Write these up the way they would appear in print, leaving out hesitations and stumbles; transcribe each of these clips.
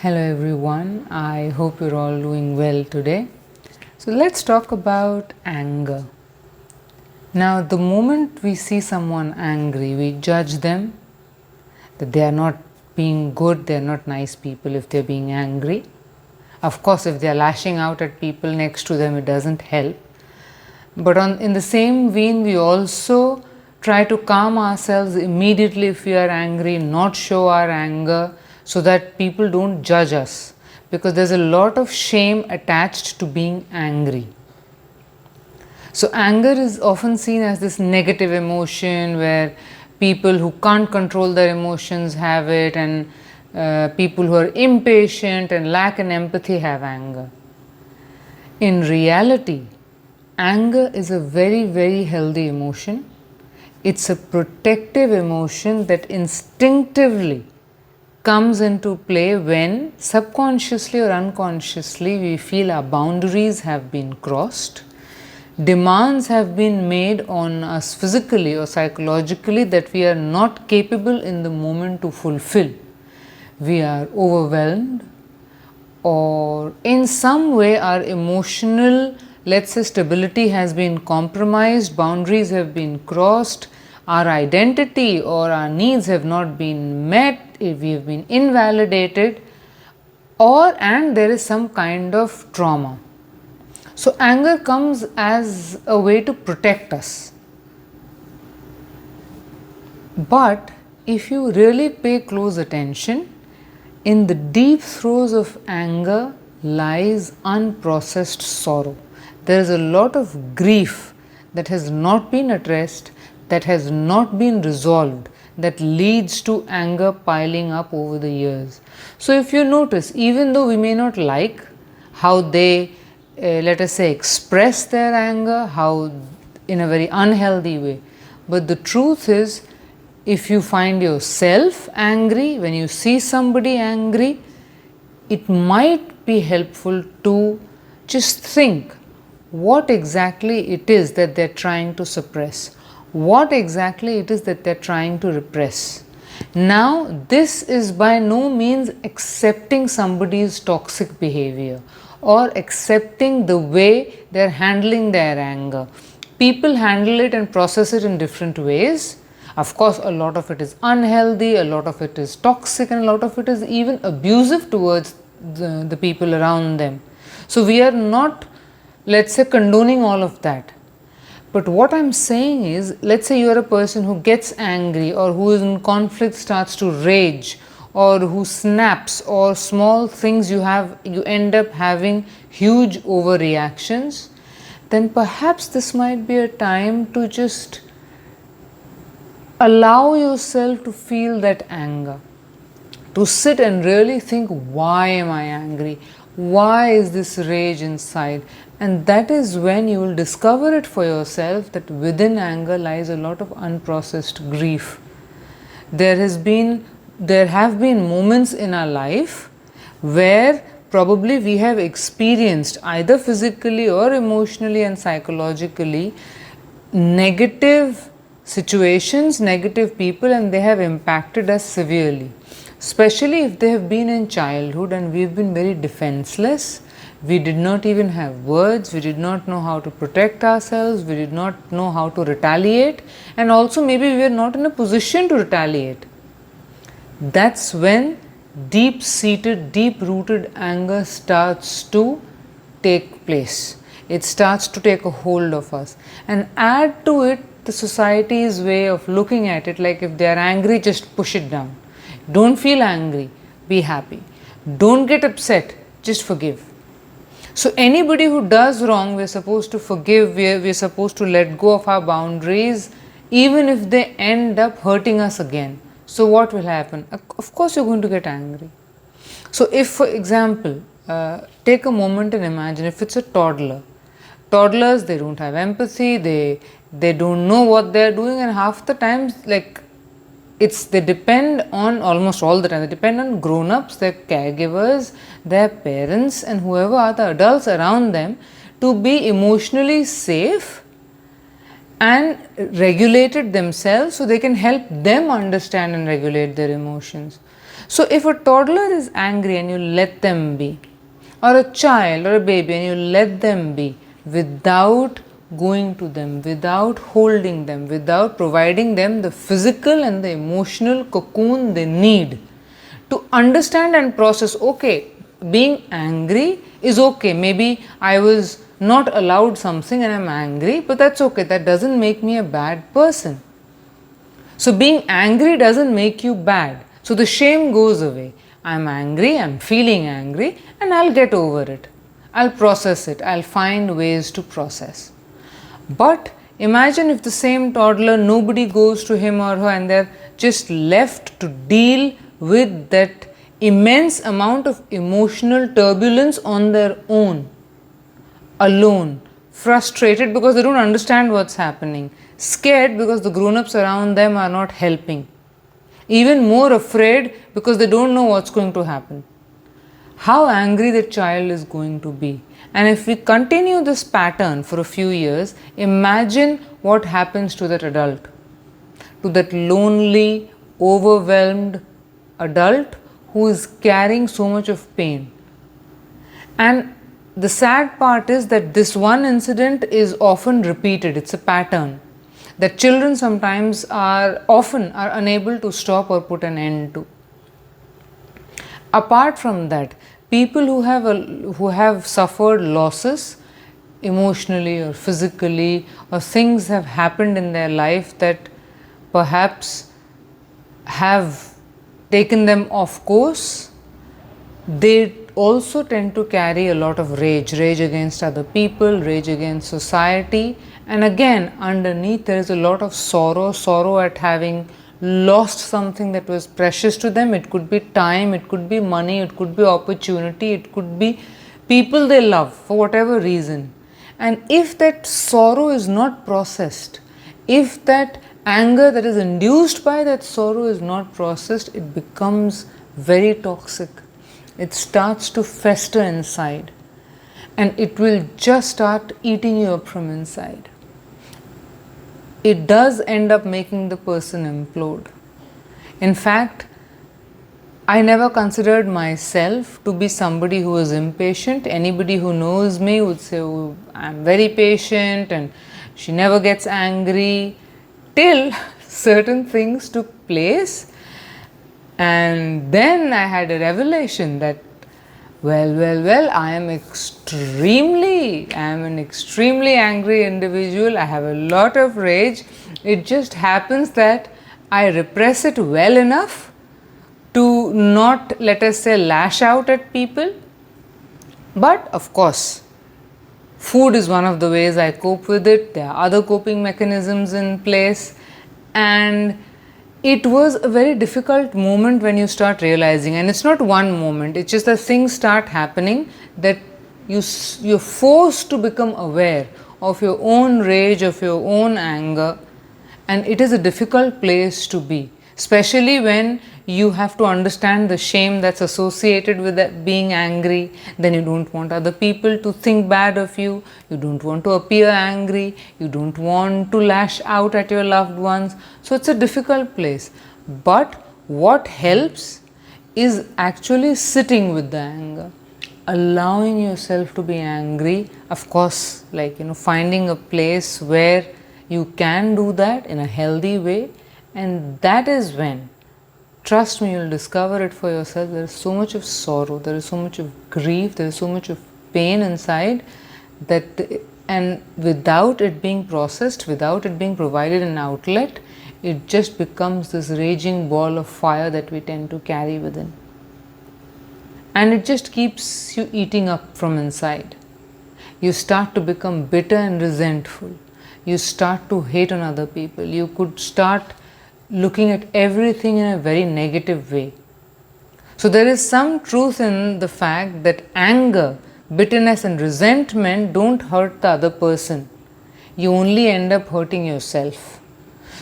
Hello everyone, I hope you're all doing well today. So let's talk about anger. Now, the moment we see someone angry, we judge them that they are not being good, they are not nice people if they're being angry. Of course, if they are lashing out at people next to them, it doesn't help. But in the same vein, we also try to calm ourselves immediately if we are angry, not show our anger so that people don't judge us, because there's a lot of shame attached to being angry. So anger is often seen as this negative emotion where people who can't control their emotions have it, and people who are impatient and lack in empathy have anger. In reality, anger is a very, very healthy emotion. It's a protective emotion that instinctively comes into play when subconsciously or unconsciously we feel our boundaries have been crossed, demands have been made on us physically or psychologically that we are not capable in the moment to fulfill. We are overwhelmed, or in some way our emotional, let's say, stability has been compromised, boundaries have been crossed, our identity or our needs have not been met, we have been invalidated, and there is some kind of trauma. So anger comes as a way to protect us. But if you really pay close attention, in the deep throes of anger lies unprocessed sorrow. There is a lot of grief that has not been addressed, that has not been resolved, that leads to anger piling up over the years. So if you notice, even though we may not like how they, let us say, express their anger, how in a very unhealthy way, but the truth is, if you find yourself angry, when you see somebody angry, it might be helpful to just think what exactly it is that they're trying to suppress, what exactly it is that they're trying to repress. Now, this is by no means accepting somebody's toxic behavior or accepting the way they're handling their anger. People handle it and process it in different ways. Of course, a lot of it is unhealthy, a lot of it is toxic, and a lot of it is even abusive towards the people around them. So we are not, let's say, condoning all of that. But what I'm saying is, let's say you are a person who gets angry or who is in conflict starts to rage or who snaps, or small things you end up having huge overreactions, then perhaps this might be a time to just allow yourself to feel that anger, to sit and really think, why am I angry? Why is this rage inside? And that is when you will discover it for yourself that within anger lies a lot of unprocessed grief. There have been moments in our life where probably we have experienced, either physically or emotionally and psychologically, negative situations, negative people, and they have impacted us severely, especially if they have been in childhood and we've been very defenseless. We did not even have words, we did not know how to protect ourselves, we did not know how to retaliate, and also maybe we were not in a position to retaliate. That's when deep-seated, deep-rooted anger starts to take place. It starts to take a hold of us, and add to it the society's way of looking at it, like if they are angry, just push it down. Don't feel angry, be happy. Don't get upset, just forgive. So anybody who does wrong, we're supposed to forgive, we're supposed to let go of our boundaries, even if they end up hurting us again. So what will happen? Of course you're going to get angry. So if, for example, take a moment and imagine if it's a toddler. Toddlers, they don't have empathy, they don't know what they're doing, and half the times, they depend on, almost all the time, they depend on grown-ups, their caregivers, their parents, and whoever are the adults around them to be emotionally safe and regulated themselves so they can help them understand and regulate their emotions. So if a toddler is angry and you let them be, or a child or a baby and you let them be without going to them, without holding them, without providing them the physical and the emotional cocoon they need to understand and process, okay, being angry is okay. Maybe I was not allowed something and I'm angry, but that's okay. That doesn't make me a bad person. So being angry doesn't make you bad. So the shame goes away. I'm angry, I'm feeling angry, and I'll get over it. I'll process it. I'll find ways to process. But imagine if the same toddler, nobody goes to him or her and they're just left to deal with that immense amount of emotional turbulence on their own, alone, frustrated because they don't understand what's happening, scared because the grown-ups around them are not helping, even more afraid because they don't know what's going to happen. How angry the child is going to be. And if we continue this pattern for a few years, imagine what happens to that adult, to that lonely, overwhelmed adult who is carrying so much of pain. And the sad part is that this one incident is often repeated. It's a pattern that children sometimes often are unable to stop or put an end to. Apart from that, people who have suffered losses emotionally or physically, or things have happened in their life that perhaps have taken them off course, they also tend to carry a lot of rage against other people, rage against society, and again underneath there is a lot of sorrow at having lost something that was precious to them. It could be time, it could be money, it could be opportunity, it could be people they love for whatever reason. And if that sorrow is not processed, if that anger that is induced by that sorrow is not processed, it becomes very toxic. It starts to fester inside and it will just start eating you up from inside. It does end up making the person implode. In fact, I never considered myself to be somebody who is impatient. Anybody who knows me would say, oh, I'm very patient and she never gets angry, till certain things took place. And then I had a revelation that, well, I am an extremely angry individual. I have a lot of rage. It just happens that I repress it well enough to not, let us say, lash out at people. But of course, food is one of the ways I cope with it. There are other coping mechanisms in place, and it was a very difficult moment when you start realizing, and it's not one moment, it's just that things start happening that you're forced to become aware of your own rage, of your own anger, and it is a difficult place to be, especially when you have to understand the shame that's associated with that being angry. Then you don't want other people to think bad of you, you don't want to appear angry, you don't want to lash out at your loved ones. So it's a difficult place. But what helps is actually sitting with the anger, allowing yourself to be angry. Of course, finding a place where you can do that in a healthy way, and that is when, trust me, you'll discover it for yourself. There is so much of sorrow, there is so much of grief, there is so much of pain inside that, and without it being processed, without it being provided an outlet, it just becomes this raging ball of fire that we tend to carry within. And it just keeps you eating up from inside. You start to become bitter and resentful. You start to hate on other people. You could start looking at everything in a very negative way. So there is some truth in the fact that anger, bitterness and resentment don't hurt the other person. You only end up hurting yourself.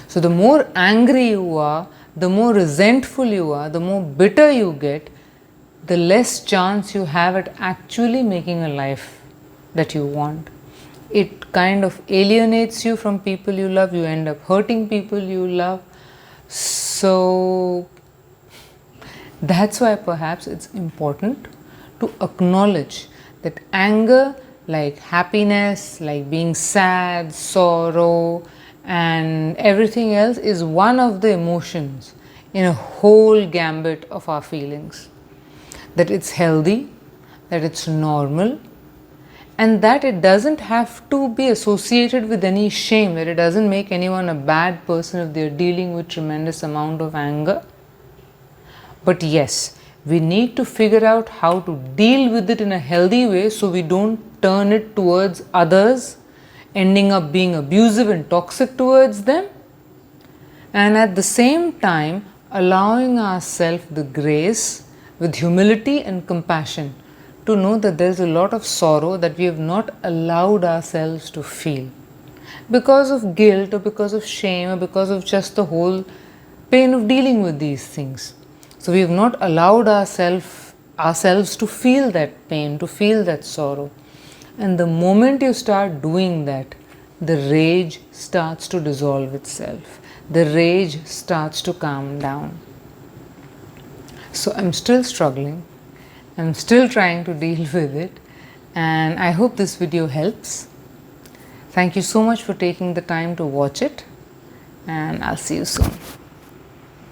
So the more angry you are, the more resentful you are, the more bitter you get, the less chance you have at actually making a life that you want. It kind of alienates you from people you love, you end up hurting people you love. So That's why perhaps it's important to acknowledge that anger, like happiness, like being sad, sorrow, and everything else, is one of the emotions in a whole gambit of our feelings. That it's healthy, that it's normal, and that it doesn't have to be associated with any shame, that it doesn't make anyone a bad person if they're dealing with tremendous amount of anger. But yes, we need to figure out how to deal with it in a healthy way so we don't turn it towards others, ending up being abusive and toxic towards them, and at the same time allowing ourselves the grace with humility and compassion to know that there's a lot of sorrow that we have not allowed ourselves to feel because of guilt or because of shame or because of just the whole pain of dealing with these things. So we have not allowed ourselves to feel that pain, to feel that sorrow. And the moment you start doing that, the rage starts to dissolve itself. The rage starts to calm down. So I'm still struggling. I'm still trying to deal with it. And I hope this video helps. Thank you so much for taking the time to watch it. And I'll see you soon.